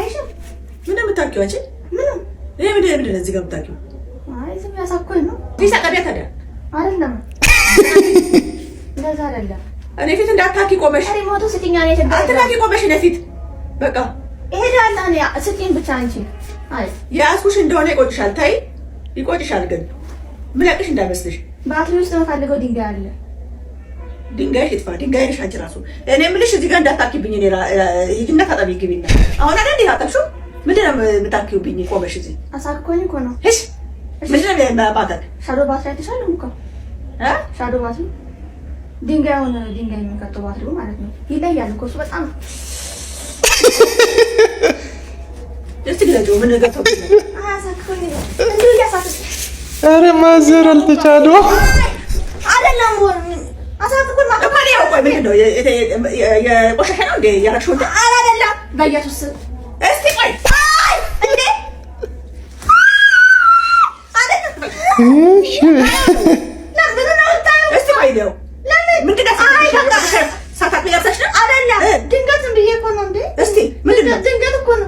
አይታይሽም? ምን የምታውቂው አንቺ? ምንም ይሄ ምንድን ነው እዚህ ጋር የምታውቂው? አይ ዝም ያሳኮኝ ነው። ፊት አቀቢያ ታዲያ አይደለም እንደዛ አይደለም። እኔ ፊት እንዳታኪ ቆመሽ ሪሞቱ ስትኛ ነው የተባለ አትናኪ ቆመሽ እኔ ፊት በቃ እሄዳለሁ። እኔ ስትኝ ብቻ አንቺ አይ ያስኩሽ እንደሆነ ይቆጭሻል። ታይ ይቆጭሻል፣ ግን ምለቅሽ እንዳይመስልሽ። ባትሪ ውስጥ መፈልገው ድንጋይ አለ። ድንጋይ ይጥፋ። ድንጋይ ነሽ አንቺ ራሱ። እኔ የምልሽ እዚህ ጋር እንዳታኪብኝ። እኔ ሂጂና ታጠቢ ግቢና። አሁን አይደል ያጣብሽው? ምንድን ነው የምታኪብኝ ቆመሽ እዚህ? አሳኮኝ እኮ ነው። እሺ ምንድን ነው የማባታክ? ሻዶ ባትሪ አይተሻል እኮ ሻዶ ባትሪ ድንጋዩን ድንጋይ የሚከተው ባትሪው ማለት ነው። ይለያል እኮ እሱ በጣም እስቲ ግለጪው። ምን ነገር ተው አሳኮኝ ነው እንዴ ያሳከኝ? ኧረ ማዘር አልተቻለው አይደለም ወን አሳኮኝ ማቀማኔ ያው ቆይ ምንድን ነው የቆሻሻ ነው እንዴ ያረክሽው? አይደለም በኢየሱስ እስቲ ቆይ እንዴ እሺ ለምን ነው ታየው? እስቲ ቆይ ነው ምንድን ነው ሳታክ ያርሰሽ ነው? አይደለም ድንገት ብዬ እኮ ነው እንዴ። እስቲ ምንድን ነው ድንገት እኮ ነው።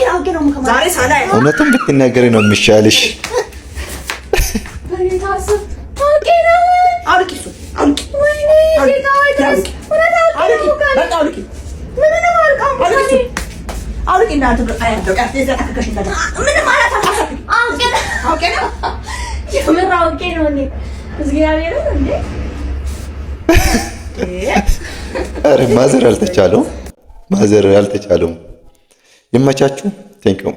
አውቄ ነው ዛሬ ሳላይ እውነቱን ብትናገሪ ነው የሚሻልሽ። በጌታስብ አውቄ ነው። አውልቂ እሱ አውልቂ። ወይኔ ጌታ ወይ ድረስ አውልቂ በቃ አውልቂ። ምን ነው አልቃም አውልቂ አውልቂ እናንተ አያለው ቀስ ይዘ ተከከሽ እንደ ምን ማለት አታሳክ አውቄ ነው የምር አውቄ ነው እንዴ እግዚአብሔር ነው እንዴ። ኧረ ማዘር አልተቻለውም። ይመቻችሁ። ቴንኪው